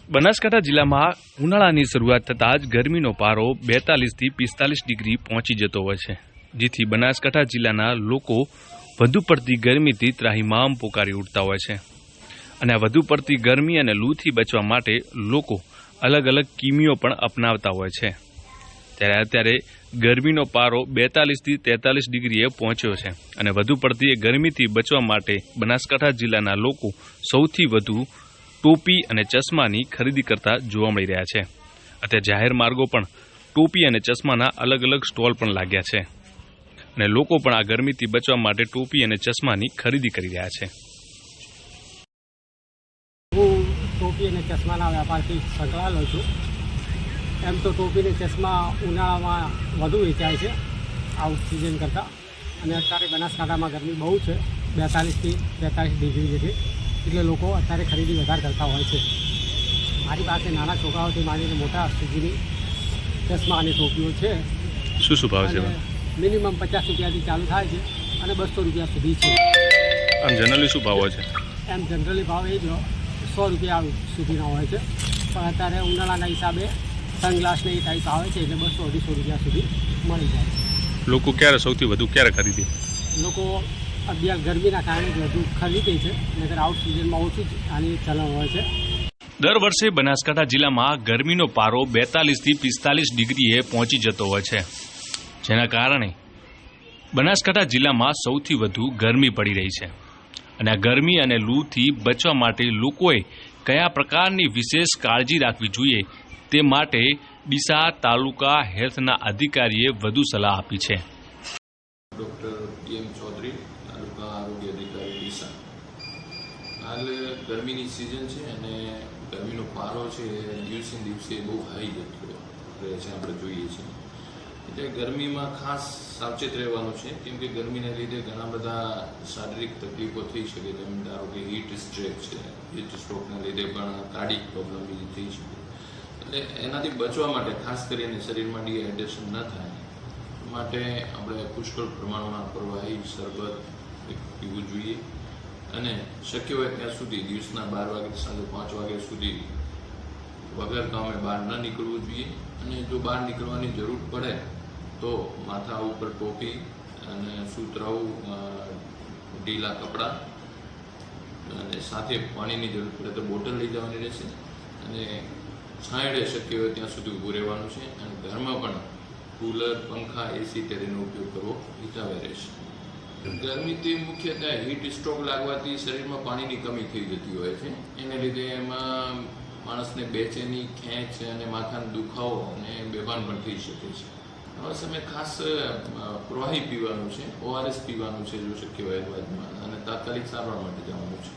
બનાસકાંઠા જિલ્લામાં ઉનાળાની શરૂઆત થતાં જ ગરમીનો પારો 42થી 45 ડિગ્રી પહોંચી જતો હોય છે, જેથી બનાસકાંઠા જિલ્લાના લોકો વધુ પડતી ગરમીથી ત્રાહિમામ પોકારી ઉઠતા હોય છે. અને આ વધુ પડતી ગરમી અને લૂથી બચવા માટે લોકો અલગ અલગ કિમીઓ પણ અપનાવતા હોય છે. ત્યારે અત્યારે ગરમીનો પારો 42થી 43 ડિગ્રીએ પહોંચ્યો છે અને વધુ પડતી ગરમીથી બચવા માટે બનાસકાંઠા જિલ્લાના લોકો સૌથી વધુ ટોપી અને ચશ્માની ખરીદી કરતા જોવા મળી રહ્યા છે. અત્યારે જાહેર માર્ગો પણ ટોપી અને ચશ્માના અલગ અલગ સ્ટોલ પણ લાગ્યા છે અને લોકો પણ આ ગરમીથી બચવા માટે ટોપી અને ચશ્માની ખરીદી કરી રહ્યા છે. હું ટોપી અને ચશ્માના વ્યાપારથી સંકળાયેલો છું. એમ તો ટોપી અને ચશ્મા ઉનાળામાં વધુ વેચાય છે આઉટ સિઝન કરતાં, અને અત્યારે બનાસકાંઠામાં ગરમી બહુ છે, 42થી 43 ડિગ્રી જેટલી, એટલે લોકો અત્યારે ખરીદી વધારે કરતા હોય છે. મારી પાસે નાના છોકરાઓથી માંડીને મોટા સુધીની ચશ્મા અને ટોપીઓ છે. શું ભાવ છે? મિનિમમ 50 રૂપિયાથી ચાલુ થાય છે અને 200 રૂપિયા સુધી છે. આમ જનરલી શું ભાવ હોય છે? એમ જનરલી ભાવ એ જ 100 રૂપિયા સુધીના હોય છે, પણ અત્યારે ઉનાળાના હિસાબે સનગ્લાસને એ ટાઈપ આવે છે એટલે 200-250 રૂપિયા સુધી મળી જાય છે. લોકો સૌથી વધુ ક્યારે ખરીદે? લોકો અત્યારે ગરમીના કારણે જ વધુ ખરીદે છે, નહીંતર આઉટ સિઝનમાં ઓછું જ આની ચલણ હોય છે. દર વર્ષે બનાસકાંઠા જિલ્લામાં ગરમીનો પારો 42થી 45 ડિગ્રીએ પહોંચી જતો હોય છે, જેના કારણે બનાસકાંઠા જિલ્લામાં સૌથી વધુ ગરમી પડી રહી છે. અને આ ગરમી અને લૂથી બચવા માટે લોકોએ કયા પ્રકારની વિશેષ કાળજી રાખવી જોઈએ તે માટે ડીસા તાલુકા હેલ્થના અધિકારીએ વધુ સલાહ આપી છે. ડૉક્ટર એમ ચૌધરી, તાલુકા આરોગ્ય અધિકારી ડીસા. હાલ ગરમીની સિઝન છે અને ગરમીનો પારો છે દિવસે દિવસે બહુ હાઈ જતો રહે છે, આપણે જોઈએ છીએ. એટલે ગરમીમાં ખાસ સાવચેત રહેવાનું છે, કેમ કે ગરમીને લીધે ઘણા બધા શારીરિક તકલીફો થઈ શકે, જેમ ધારો કે હીટ સ્ટ્રેસ છે, હીટ સ્ટ્રોકના લીધે પણ કાર્ડિક પ્રોબ્લેમ બીજી થઈ શકે. એટલે એનાથી બચવા માટે ખાસ કરીને શરીરમાં ડિહાઇડ્રેશન ન થાય માટે આપણે પુષ્કળ પ્રમાણમાં પ્રવાહી શરબત પીવું જોઈએ અને શક્ય હોય ત્યાં સુધી દિવસના 12 વાગ્યાથી સાંજે 5 વાગ્યા સુધી વગર કામે બહાર ન નીકળવું જોઈએ. અને જો બહાર નીકળવાની જરૂર પડે તો માથા ઉપર ટોપી અને સુતરાઉ ઢીલા કપડાં અને સાથે પાણીની જરૂર પડે તો બોટલ લઈ જવાની રહેશે અને છાંયડે શક્ય હોય ત્યાં સુધી ઊભું રહેવાનું છે. અને ઘરમાં પણ કુલર, પંખા, એસી તેનો ઉપયોગ કરવો હિતાવે રહેશે. ગરમીથી મુખ્યત્વે હીટ સ્ટ્રોક લાગવાથી શરીરમાં પાણીની કમી થઈ જતી હોય છે, એને લીધે એમાં માણસને બેચેની, ખેંચ અને માથાનો દુખાવો અને બેભાન પણ થઈ શકે છે. આવા સમયે ખાસ પ્રવાહી પીવાનું છે, ORS પીવાનું છે જો શક્ય હોય બાદમાં, અને તાત્કાલિક સારવાર માટે જવાનું છે.